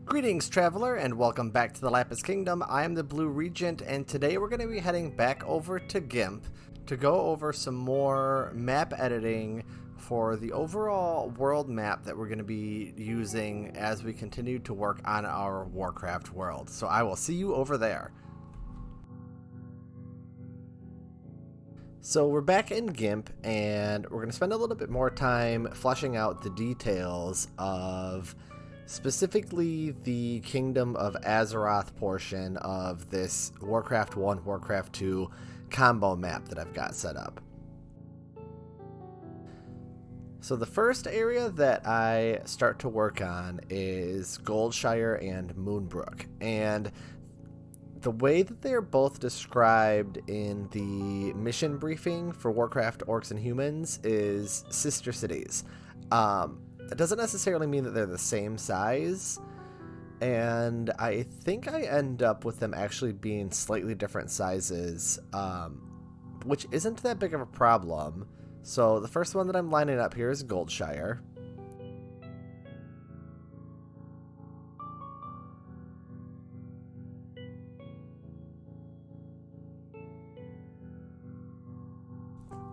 Greetings, traveler, and welcome back to the Lapis Kingdom. I am the Blue Regent, and today we're going to be heading back over to GIMP to go over some more map editing for the overall world map that we're going to be using as we continue to work on our Warcraft world. So I will see you over there. So we're back in GIMP, and we're going to spend a little bit more time fleshing out the details of specifically the Kingdom of Azeroth portion of this Warcraft 1, Warcraft 2 combo map that I've got set up. So the first area that I start to work on is Goldshire and Moonbrook, and the way that they are both described in the mission briefing for Warcraft Orcs and Humans is sister cities. It doesn't necessarily mean that they're the same size, and I think I end up with them actually being slightly different sizes, which isn't that big of a problem. So the first one that I'm lining up here is Goldshire.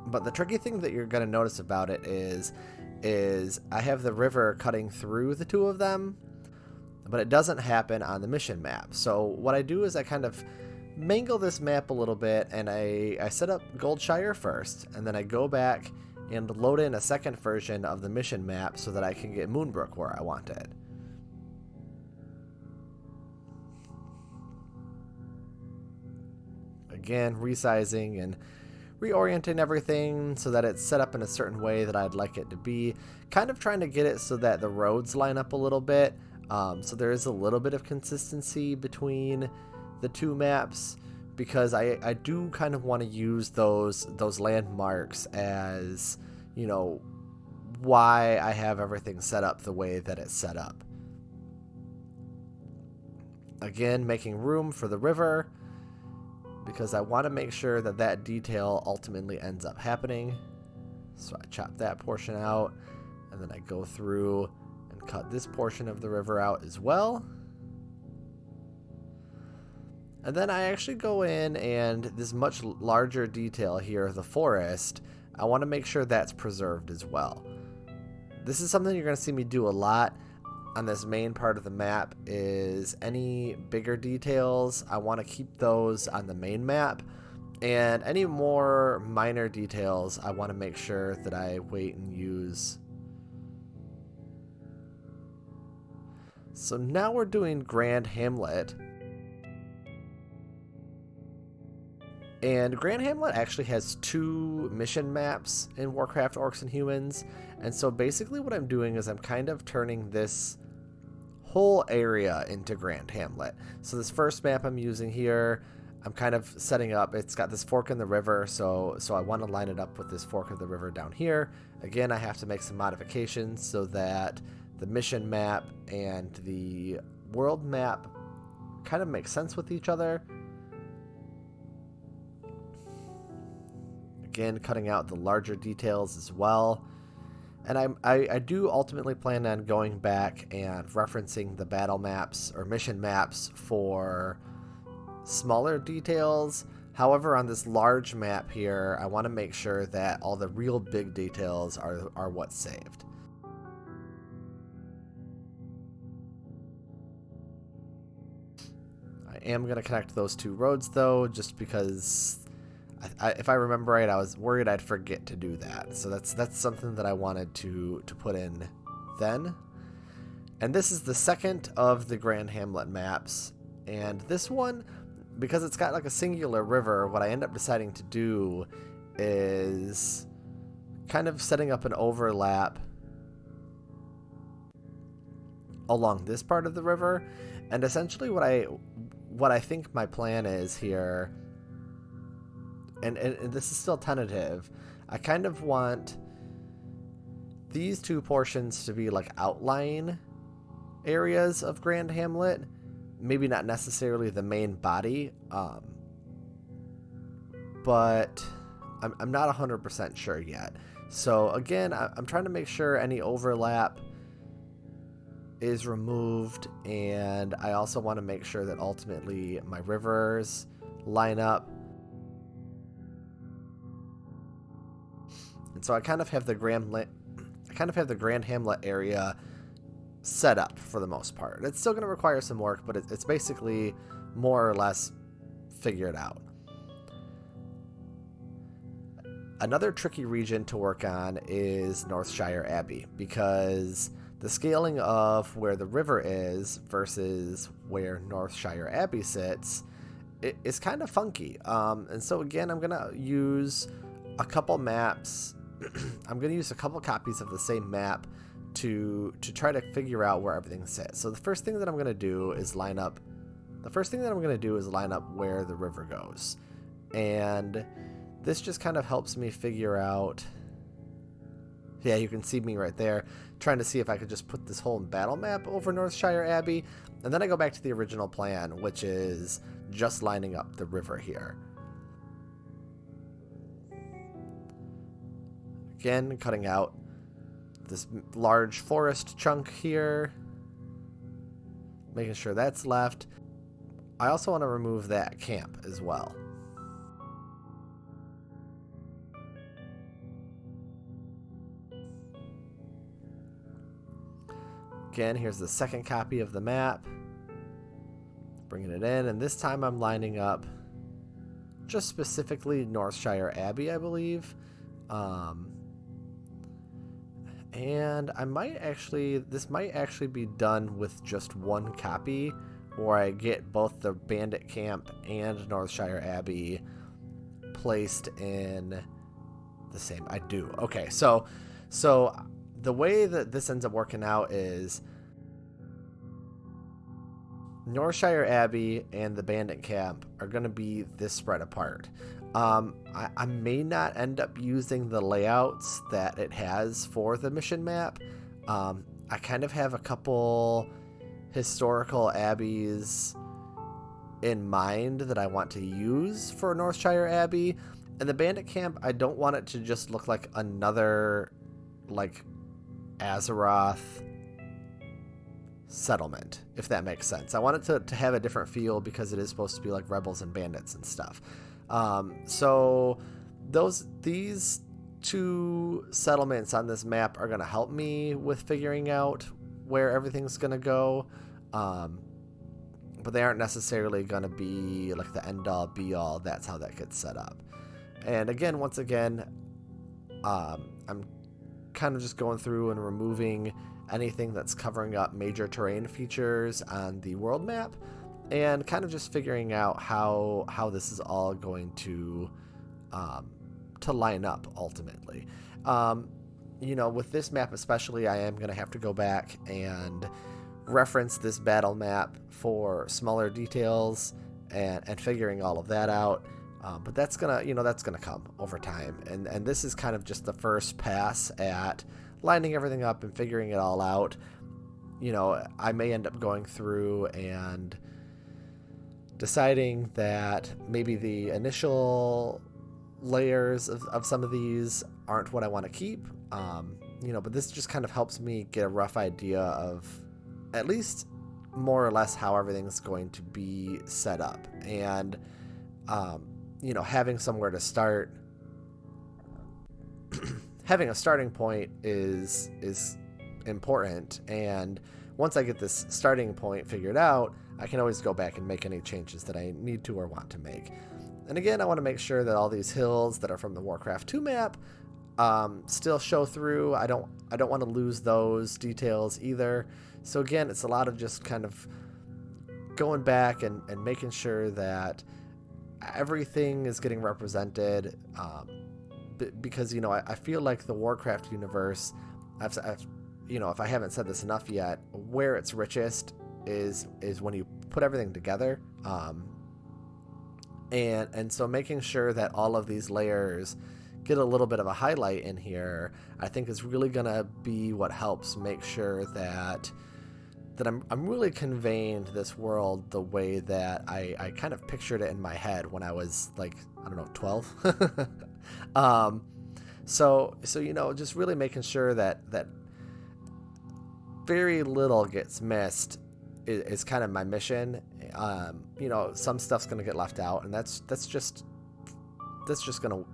But the tricky thing that you're going to notice about it is I have the river cutting through the two of them, but it doesn't happen on the mission map. So what I do is I kind of mangle this map a little bit, and I set up Goldshire first, and then I go back and load in a second version of the mission map so that I can get Moonbrook where I want it. Again, resizing and reorienting everything so that it's set up in a certain way that I'd like it to be. Kind of trying to get it so that the roads line up a little bit, so there is a little bit of consistency between the two maps, because I do kind of want to use those landmarks as, you know, why I have everything set up the way that it's set up. Again, making room for the river, because I want to make sure that that detail ultimately ends up happening. So I chop that portion out, and then I go through and cut this portion of the river out as well. And then I actually go in, and this much larger detail here, the forest, I want to make sure that's preserved as well. This is something you're going to see me do a lot on this main part of the map. Is any bigger details, I want to keep those on the main map, and any more minor details I want to make sure that I wait and use. So now we're doing Grand Hamlet, and Grand Hamlet actually has two mission maps in Warcraft Orcs and Humans, and so basically what I'm doing is I'm kind of turning this whole area into Grand Hamlet. So this first map I'm using here, I'm kind of setting up, it's got this fork in the river, so I want to line it up with this fork of the river down here. Again, I have to make some modifications so that the mission map and the world map kind of make sense with each other. Again, cutting out the larger details as well. And I do ultimately plan on going back and referencing the battle maps or mission maps for smaller details. However, on this large map here, I want to make sure that all the real big details are what's saved. I am going to connect those two roads though, just because if I remember right, I was worried I'd forget to do that. So that's something that I wanted to put in then. And this is the second of the Grand Hamlet maps. And this one, because it's got like a singular river, what I end up deciding to do is kind of setting up an overlap along this part of the river. And essentially what I think my plan is here, and this is still tentative, I kind of want these two portions to be like outline areas of Grand Hamlet, maybe not necessarily the main body, but I'm not 100% sure yet. So again, I'm trying to make sure any overlap is removed, and I also want to make sure that ultimately my rivers line up. And so I kind of have the Grand Hamlet area set up for the most part. It's still going to require some work, but it's basically more or less figured out. Another tricky region to work on is Northshire Abbey, because the scaling of where the river is versus where Northshire Abbey sits is kind of funky. And so again, I'm going to use a couple maps. I'm going to use a couple copies of the same map to try to figure out where everything sits. So the first thing that I'm going to do is line up where the river goes. And this just kind of helps me figure out, yeah, you can see me right there, trying to see if I could just put this whole battle map over Northshire Abbey. And then I go back to the original plan, which is just lining up the river here. Again, cutting out this large forest chunk here, making sure that's left. I also want to remove that camp as well. Again, here's the second copy of the map. Bringing it in, and this time I'm lining up just specifically Northshire Abbey, I believe. And this might actually be done with just one copy, where I get both the bandit camp and Northshire Abbey placed in the same. I do. Okay, so the way that this ends up working out is Northshire Abbey and the bandit camp are going to be this spread apart. I may not end up using the layouts that it has for the mission map. I kind of have a couple historical abbeys in mind that I want to use for Northshire Abbey. And the bandit camp, I don't want it to just look like another, like, Azeroth settlement, if that makes sense. I want it to have a different feel because it is supposed to be like rebels and bandits and stuff. So these two settlements on this map are going to help me with figuring out where everything's going to go. But they aren't necessarily going to be like the end all be all. That's how that gets set up. And again, once again, I'm kind of just going through and removing anything that's covering up major terrain features on the world map, and kind of just figuring out how this is all going to line up ultimately. With this map especially, I am going to have to go back and reference this battle map for smaller details and figuring all of that out. But that's gonna come over time, and this is kind of just the first pass at lining everything up and figuring it all out. I may end up going through and deciding that maybe the initial layers of some of these aren't what I want to keep. But this just kind of helps me get a rough idea of at least more or less how everything's going to be set up, and having somewhere to start. Having a starting point is important, and once I get this starting point figured out, I can always go back and make any changes that I need to or want to make. And again, I want to make sure that all these hills that are from the Warcraft 2 map still show through. I don't want to lose those details either. So again, it's a lot of just kind of going back and making sure that everything is getting represented, because I feel like the Warcraft universe, I've if I haven't said this enough yet, where it's richest is when you put everything together, and so making sure that all of these layers get a little bit of a highlight in here, I think is really gonna be what helps make sure that I'm really conveying this world the way that I kind of pictured it in my head when I was like, I don't know, 12. So just really making sure that very little gets missed is kind of my mission. You know, some stuff's going to get left out, and that's just going to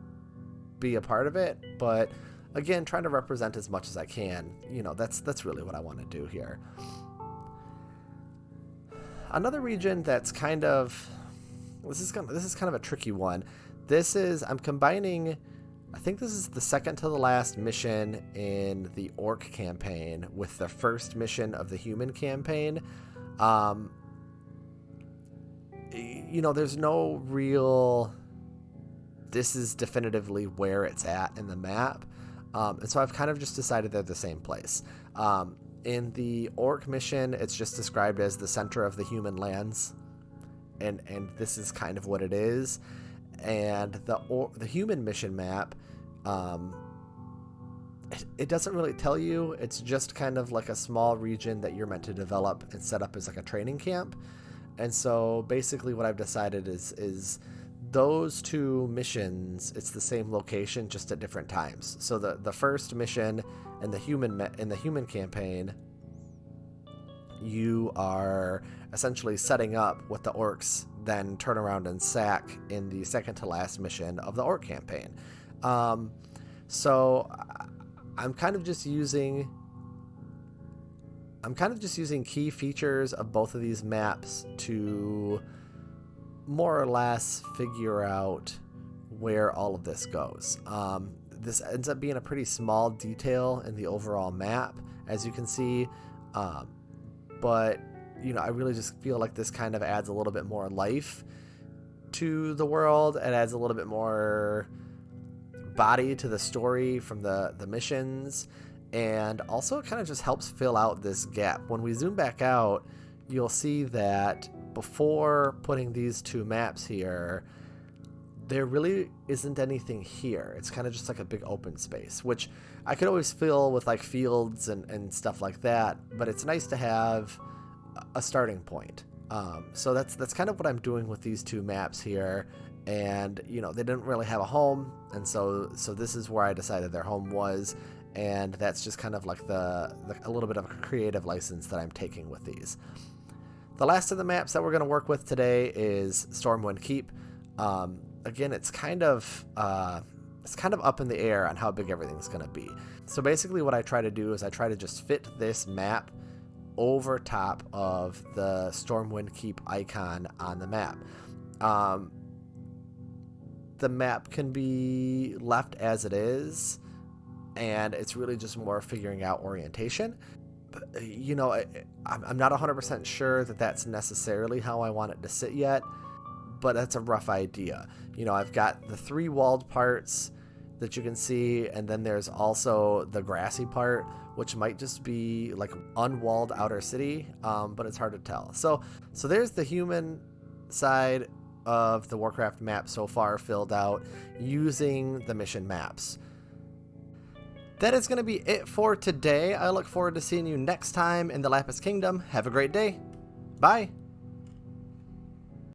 be a part of it. But again, trying to represent as much as I can. You know, that's really what I want to do here. Another region that's kind of this is kind of a tricky one. I'm combining. I think this is the second to the last mission in the Orc campaign with the first mission of the Human campaign. You know, there's no real, this is definitively where it's at in the map. And so I've kind of just decided they're the same place. In the Orc mission, it's just described as the center of the human lands. And this is kind of what it is. And the Human mission map, it doesn't really tell you. It's just kind of like a small region that you're meant to develop and set up as like a training camp. And so basically what I've decided is those two missions, it's the same location, just at different times. So the first mission in the Human campaign, you are essentially setting up what the Orcs then turn around and sack in the second to last mission of the Orc campaign. So I'm kind of just using key features of both of these maps to more or less figure out where all of this goes. This ends up being a pretty small detail in the overall map, as you can see. But, you know, I really just feel like this kind of adds a little bit more life to the world. It adds a little bit more body to the story from the missions. And also it kind of just helps fill out this gap. When we zoom back out, you'll see that before putting these two maps here, there really isn't anything here. It's kind of just like a big open space, which I could always fill with like fields and stuff like that, but it's nice to have a starting point. So that's kind of what I'm doing with these two maps here. And, you know, they didn't really have a home, and so this is where I decided their home was, and that's just kind of like a little bit of a creative license that I'm taking with these. The last of the maps that we're going to work with today is Stormwind Keep. Again, it's kind of up in the air on how big everything's going to be. So basically what I try to do is I try to just fit this map over top of the Stormwind Keep icon on the map. The map can be left as it is, and it's really just more figuring out orientation. But, you know, I'm not 100% sure that that's necessarily how I want it to sit yet, but that's a rough idea. You know, I've got the 3 walled parts that you can see, and then there's also the grassy part, which might just be like unwalled outer city, but it's hard to tell. So there's the human side of the Warcraft map so far filled out using the mission maps. That is going to be it for today. I look forward to seeing you next time in the Lapis Kingdom. Have a great day. Bye.